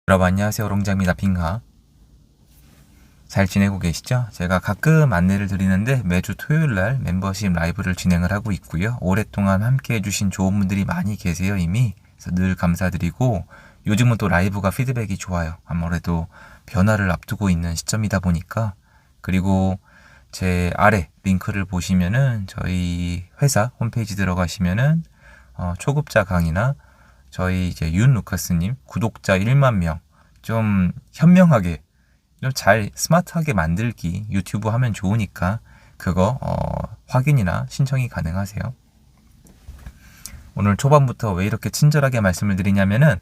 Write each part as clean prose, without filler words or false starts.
여러분 안녕하세요. 롱장입니다. 빙하. 잘 지내고 계시죠? 제가 가끔 안내를 드리는데 매주 토요일날 멤버십 라이브를 진행을 하고 있고요. 오랫동안 함께 해주신 좋은 분들이 많이 계세요 이미. 그래서 늘 감사드리고 요즘은 또 라이브가 피드백이 좋아요. 아무래도 변화를 앞두고 있는 시점이다 보니까. 그리고 제 아래 링크를 보시면은 저희 회사 홈페이지 들어가시면은 초급자 강의나 저희 이제 윤 루카스님 구독자 1만 명 좀 현명하게 좀 잘 스마트하게 만들기 유튜브 하면 좋으니까 그거 확인이나 신청이 가능하세요. 오늘 초반부터 왜 이렇게 친절하게 말씀을 드리냐면은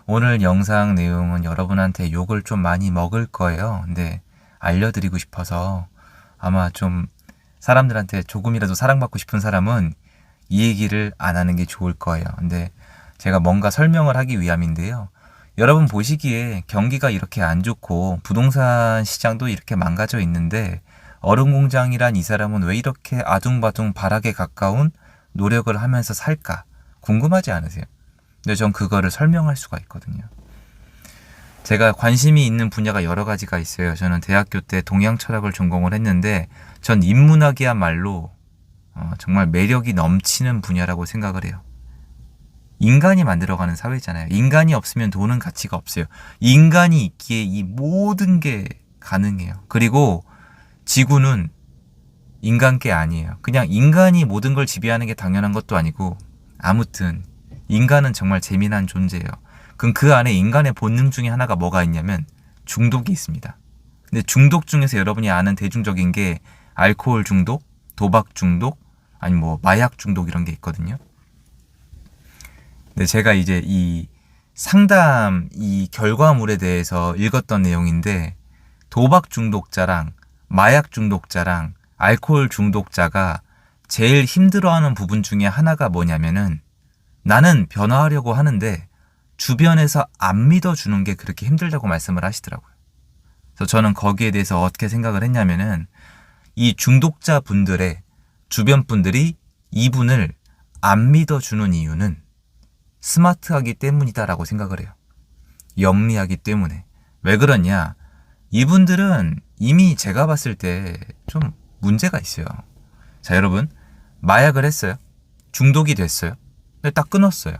오늘 영상 내용은 여러분한테 욕을 좀 많이 먹을 거예요. 근데 알려드리고 싶어서 아마 좀 사람들한테 조금이라도 사랑받고 싶은 사람은 이 얘기를 안 하는 게 좋을 거예요. 근데 제가 뭔가 설명을 하기 위함인데요. 여러분 보시기에 경기가 이렇게 안 좋고 부동산 시장도 이렇게 망가져 있는데 얼음공장이란 이 사람은 왜 이렇게 아둥바둥 발악에 가까운 노력을 하면서 살까? 궁금하지 않으세요? 근데 전 그거를 설명할 수가 있거든요. 제가 관심이 있는 분야가 여러 가지가 있어요. 저는 대학교 때 동양철학을 전공을 했는데 전 인문학이야말로 정말 매력이 넘치는 분야라고 생각을 해요. 인간이 만들어가는 사회잖아요. 인간이 없으면 돈은 가치가 없어요. 인간이 있기에 이 모든 게 가능해요. 그리고 지구는 인간 게 아니에요. 그냥 인간이 모든 걸 지배하는 게 당연한 것도 아니고 아무튼 인간은 정말 재미난 존재예요. 그럼 그 안에 인간의 본능 중에 하나가 뭐가 있냐면 중독이 있습니다. 근데 중독 중에서 여러분이 아는 대중적인 게 알코올 중독, 도박 중독, 아니 뭐 마약 중독 이런 게 있거든요. 근데 제가 이제 이 상담 이 결과물에 대해서 읽었던 내용인데 도박 중독자랑 마약 중독자랑 알코올 중독자가 제일 힘들어하는 부분 중에 하나가 뭐냐면은 나는 변화하려고 하는데 주변에서 안 믿어주는 게 그렇게 힘들다고 말씀을 하시더라고요. 그래서 저는 거기에 대해서 어떻게 생각을 했냐면은 이 중독자 분들의 주변 분들이 이분을 안 믿어주는 이유는 스마트하기 때문이다라고 생각을 해요. 영리하기 때문에. 왜 그러냐? 이분들은 이미 제가 봤을 때 좀 문제가 있어요. 자, 여러분. 마약을 했어요. 중독이 됐어요. 근데 딱 끊었어요.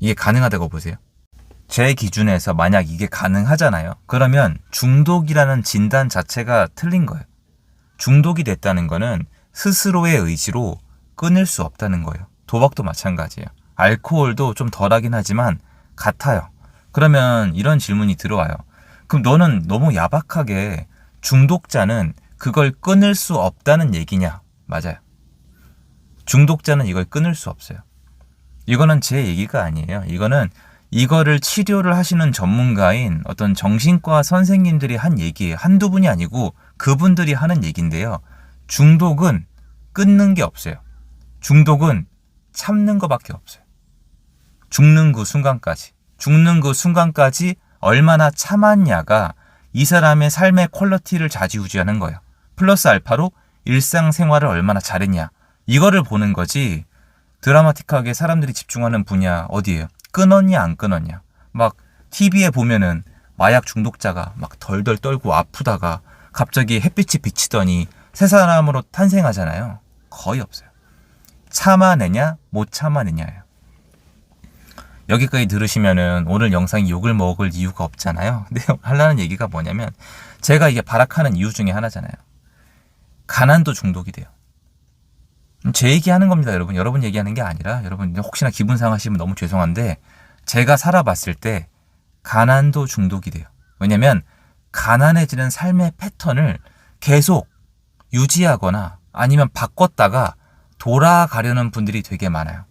이게 가능하다고 보세요. 제 기준에서 만약 이게 가능하잖아요. 그러면 중독이라는 진단 자체가 틀린 거예요. 중독이 됐다는 거는 스스로의 의지로 끊을 수 없다는 거예요. 도박도 마찬가지예요. 알코올도 좀 덜하긴 하지만 같아요. 그러면 이런 질문이 들어와요. 그럼 너는 너무 야박하게 중독자는 그걸 끊을 수 없다는 얘기냐? 맞아요. 중독자는 이걸 끊을 수 없어요. 이거는 제 얘기가 아니에요. 이거는 이거를 치료를 하시는 전문가인 어떤 정신과 선생님들이 한 얘기예요. 한두 분이 아니고 그분들이 하는 얘기인데요. 중독은 끊는 게 없어요. 중독은 참는 것밖에 없어요. 죽는 그 순간까지 얼마나 참았냐가 이 사람의 삶의 퀄리티를 좌지우지하는 거예요. 플러스 알파로 일상생활을 얼마나 잘했냐. 이거를 보는 거지. 드라마틱하게 사람들이 집중하는 분야 어디예요? 끊었냐 안 끊었냐. 막 TV에 보면은 마약 중독자가 막 덜덜 떨고 아프다가 갑자기 햇빛이 비치더니 새 사람으로 탄생하잖아요. 거의 없어요. 참아내냐 못 참아내냐예요. 여기까지 들으시면은 오늘 영상이 욕을 먹을 이유가 없잖아요. 근데 하려는 얘기가 뭐냐면 제가 이게 발악하는 이유 중에 하나잖아요. 가난도 중독이 돼요. 제 얘기하는 겁니다, 여러분. 여러분 얘기하는 게 아니라 여러분 혹시나 기분 상하시면 너무 죄송한데 제가 살아봤을 때 가난도 중독이 돼요. 왜냐면 가난해지는 삶의 패턴을 계속 유지하거나 아니면 바꿨다가 돌아가려는 분들이 되게 많아요.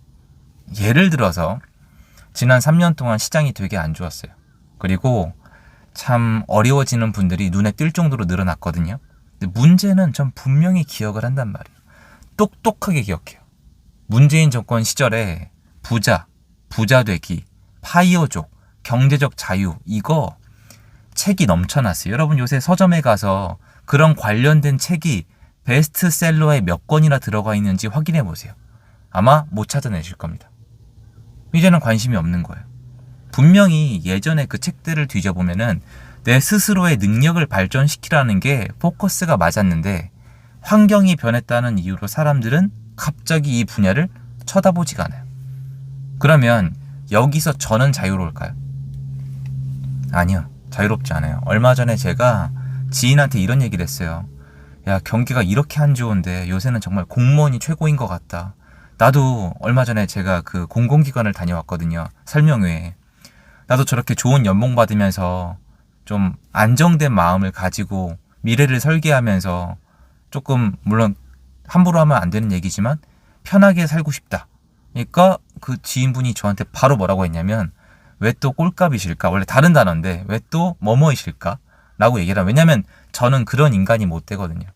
예를 들어서 지난 3년 동안 시장이 되게 안 좋았어요. 그리고 참 어려워지는 분들이 눈에 띌 정도로 늘어났거든요. 근데 문제는 전 분명히 기억을 한단 말이에요. 똑똑하게 기억해요. 문재인 정권 시절에 부자 되기, 파이어족, 경제적 자유 이거 책이 넘쳐났어요. 여러분 요새 서점에 가서 그런 관련된 책이 베스트셀러에 몇 권이나 들어가 있는지 확인해 보세요. 아마 못 찾아내실 겁니다. 이제는 관심이 없는 거예요. 분명히 예전에 그 책들을 뒤져보면은 내 스스로의 능력을 발전시키라는 게 포커스가 맞았는데 환경이 변했다는 이유로 사람들은 갑자기 이 분야를 쳐다보지가 않아요. 그러면 여기서 저는 자유로울까요? 아니요. 자유롭지 않아요. 얼마 전에 제가 지인한테 이런 얘기를 했어요. 야, 경기가 이렇게 안 좋은데 요새는 정말 공무원이 최고인 것 같다. 나도 얼마 전에 제가 그 공공기관을 다녀왔거든요. 설명회에. 나도 저렇게 좋은 연봉 받으면서 좀 안정된 마음을 가지고 미래를 설계하면서 조금 물론 함부로 하면 안 되는 얘기지만 편하게 살고 싶다. 그러니까 그 지인분이 저한테 바로 뭐라고 했냐면 왜 또 꼴값이실까? 원래 다른 단어인데 왜 또 뭐뭐이실까? 라고 얘기를 하면 왜냐면 저는 그런 인간이 못 되거든요.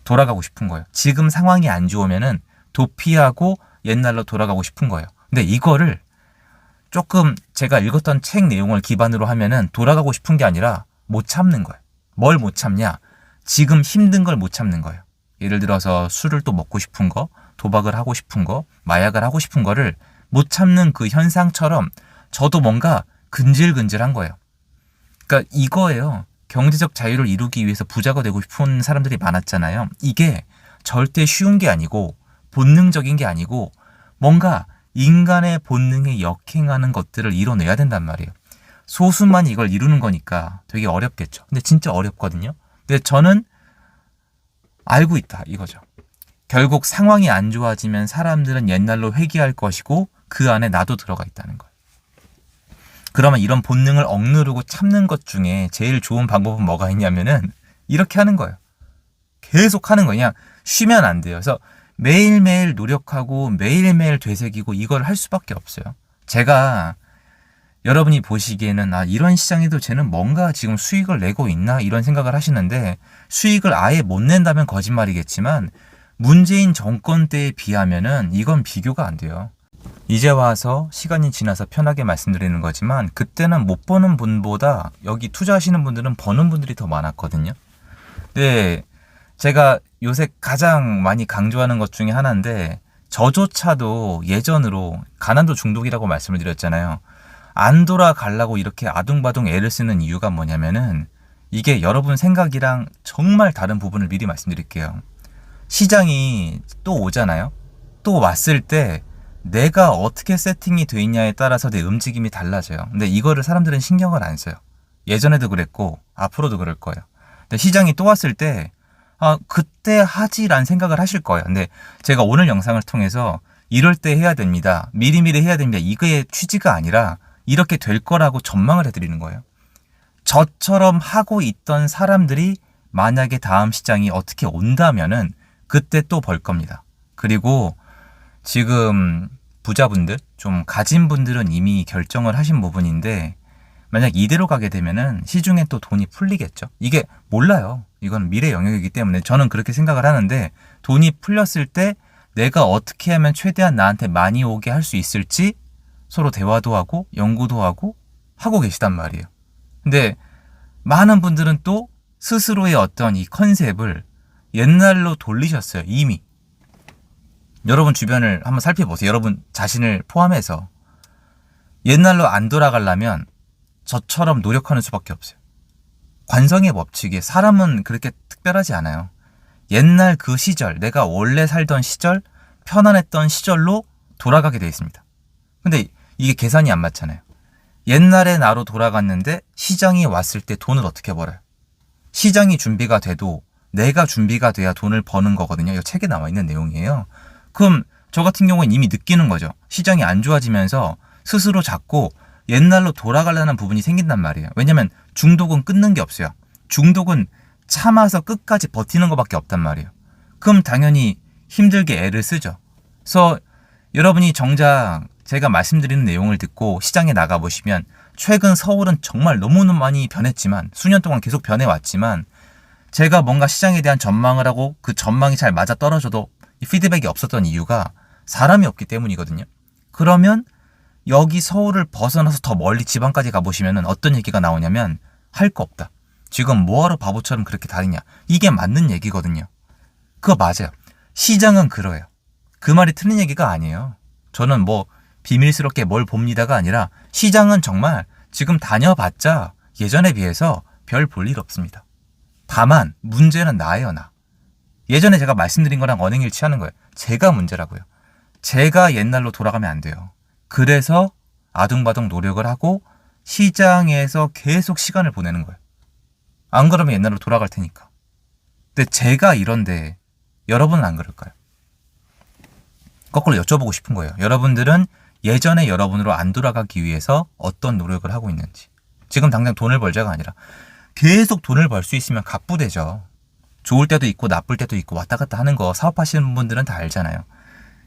돌아가고 싶은 거예요. 지금 상황이 안 좋으면은 도피하고 옛날로 돌아가고 싶은 거예요. 근데 이거를 조금 제가 읽었던 책 내용을 기반으로 하면은 돌아가고 싶은 게 아니라 못 참는 거예요. 뭘 못 참냐? 지금 힘든 걸 못 참는 거예요. 예를 들어서 술을 또 먹고 싶은 거, 도박을 하고 싶은 거, 마약을 하고 싶은 거를 못 참는 그 현상처럼 저도 뭔가 근질근질한 거예요. 그러니까 이거예요. 경제적 자유를 이루기 위해서 부자가 되고 싶은 사람들이 많았잖아요. 이게 절대 쉬운 게 아니고 본능적인 게 아니고 뭔가 인간의 본능에 역행하는 것들을 이뤄내야 된단 말이에요. 소수만 이걸 이루는 거니까 되게 어렵겠죠. 근데 진짜 어렵거든요. 근데 저는 알고 있다 이거죠. 결국 상황이 안 좋아지면 사람들은 옛날로 회귀할 것이고 그 안에 나도 들어가 있다는 거예요. 그러면 이런 본능을 억누르고 참는 것 중에 제일 좋은 방법은 뭐가 있냐면은 이렇게 하는 거예요. 계속 하는 거예요. 그냥 쉬면 안 돼요. 그래서 매일매일 노력하고 매일매일 되새기고 이걸 할 수밖에 없어요. 제가 여러분이 보시기에는 이런 시장에도 쟤는 뭔가 지금 수익을 내고 있나 이런 생각을 하시는데 수익을 아예 못 낸다면 거짓말이겠지만 문재인 정권 때에 비하면은 이건 비교가 안 돼요. 이제 와서 시간이 지나서 편하게 말씀드리는 거지만 그때는 못 버는 분보다 여기 투자하시는 분들은 버는 분들이 더 많았거든요. 네, 제가 요새 가장 많이 강조하는 것 중에 하나인데 저조차도 예전으로 가난도 중독이라고 말씀을 드렸잖아요. 안 돌아가려고 이렇게 아둥바둥 애를 쓰는 이유가 뭐냐면은 이게 여러분 생각이랑 정말 다른 부분을 미리 말씀드릴게요. 시장이 또 오잖아요. 또 왔을 때 내가 어떻게 세팅이 돼 있냐에 따라서 내 움직임이 달라져요. 근데 이거를 사람들은 신경을 안 써요. 예전에도 그랬고 앞으로도 그럴 거예요. 근데 시장이 또 왔을 때 그때 하지라는 생각을 하실 거예요. 근데 제가 오늘 영상을 통해서 이럴 때 해야 됩니다. 미리미리 해야 됩니다. 이거의 취지가 아니라 이렇게 될 거라고 전망을 해드리는 거예요. 저처럼 하고 있던 사람들이 만약에 다음 시장이 어떻게 온다면은 그때 또 벌 겁니다. 그리고 지금 부자분들, 좀 가진 분들은 이미 결정을 하신 부분인데 만약 이대로 가게 되면은 시중에 또 돈이 풀리겠죠. 이게 몰라요. 이건 미래 영역이기 때문에 저는 그렇게 생각을 하는데 돈이 풀렸을 때 내가 어떻게 하면 최대한 나한테 많이 오게 할 수 있을지 서로 대화도 하고 연구도 하고 계시단 말이에요. 근데 많은 분들은 또 스스로의 어떤 이 컨셉을 옛날로 돌리셨어요. 이미. 여러분 주변을 한번 살펴보세요. 여러분 자신을 포함해서 옛날로 안 돌아가려면 저처럼 노력하는 수밖에 없어요. 관성의 법칙에 사람은 그렇게 특별하지 않아요. 옛날 그 시절, 내가 원래 살던 시절, 편안했던 시절로 돌아가게 되어 있습니다. 근데 이게 계산이 안 맞잖아요. 옛날의 나로 돌아갔는데 시장이 왔을 때 돈을 어떻게 벌어요? 시장이 준비가 돼도 내가 준비가 돼야 돈을 버는 거거든요. 이거 책에 나와 있는 내용이에요. 그럼 저 같은 경우는 이미 느끼는 거죠. 시장이 안 좋아지면서 스스로 자꾸 옛날로 돌아가려는 부분이 생긴단 말이에요. 왜냐면 중독은 끊는 게 없어요. 중독은 참아서 끝까지 버티는 것밖에 없단 말이에요. 그럼 당연히 힘들게 애를 쓰죠. 그래서 여러분이 정작 제가 말씀드리는 내용을 듣고 시장에 나가보시면 최근 서울은 정말 너무너무 많이 변했지만 수년 동안 계속 변해왔지만 제가 뭔가 시장에 대한 전망을 하고 그 전망이 잘 맞아떨어져도 이 피드백이 없었던 이유가 사람이 없기 때문이거든요. 그러면 여기 서울을 벗어나서 더 멀리 지방까지 가보시면 어떤 얘기가 나오냐면 할 거 없다. 지금 뭐하러 바보처럼 그렇게 다니냐. 이게 맞는 얘기거든요. 그거 맞아요. 시장은 그래요. 그 말이 틀린 얘기가 아니에요. 저는 비밀스럽게 뭘 봅니다가 아니라 시장은 정말 지금 다녀봤자 예전에 비해서 별 볼 일 없습니다. 다만 문제는 나예요, 나. 예전에 제가 말씀드린 거랑 언행일치하는 거예요. 제가 문제라고요. 제가 옛날로 돌아가면 안 돼요. 그래서 아둥바둥 노력을 하고 시장에서 계속 시간을 보내는 거예요. 안 그러면 옛날로 돌아갈 테니까. 근데 제가 이런데 여러분은 안 그럴까요? 거꾸로 여쭤보고 싶은 거예요. 여러분들은 예전의 여러분으로 안 돌아가기 위해서 어떤 노력을 하고 있는지. 지금 당장 돈을 벌자가 아니라 계속 돈을 벌 수 있으면 갑부되죠. 좋을 때도 있고 나쁠 때도 있고 왔다 갔다 하는 거 사업하시는 분들은 다 알잖아요.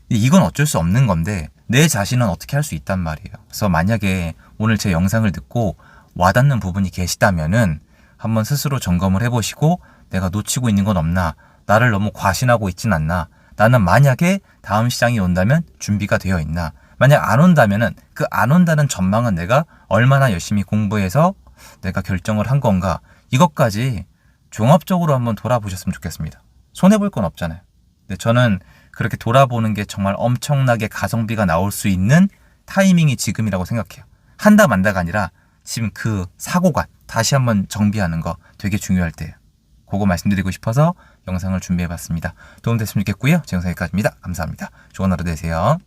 이건 어쩔 수 없는 건데 내 자신은 어떻게 할 수 있단 말이에요. 그래서 만약에 오늘 제 영상을 듣고 와닿는 부분이 계시다면은 한번 스스로 점검을 해보시고 내가 놓치고 있는 건 없나, 나를 너무 과신하고 있진 않나, 나는 만약에 다음 시장이 온다면 준비가 되어 있나, 만약 안 온다면은 그 안 온다는 전망은 내가 얼마나 열심히 공부해서 내가 결정을 한 건가, 이것까지 종합적으로 한번 돌아보셨으면 좋겠습니다. 손해볼 건 없잖아요. 근데 저는 그렇게 돌아보는 게 정말 엄청나게 가성비가 나올 수 있는 타이밍이 지금이라고 생각해요. 한다 만다가 아니라 지금 그 사고관 다시 한번 정비하는 거 되게 중요할 때예요. 그거 말씀드리고 싶어서 영상을 준비해봤습니다. 도움됐으면 좋겠고요. 제 영상 여기까지입니다. 감사합니다. 좋은 하루 되세요.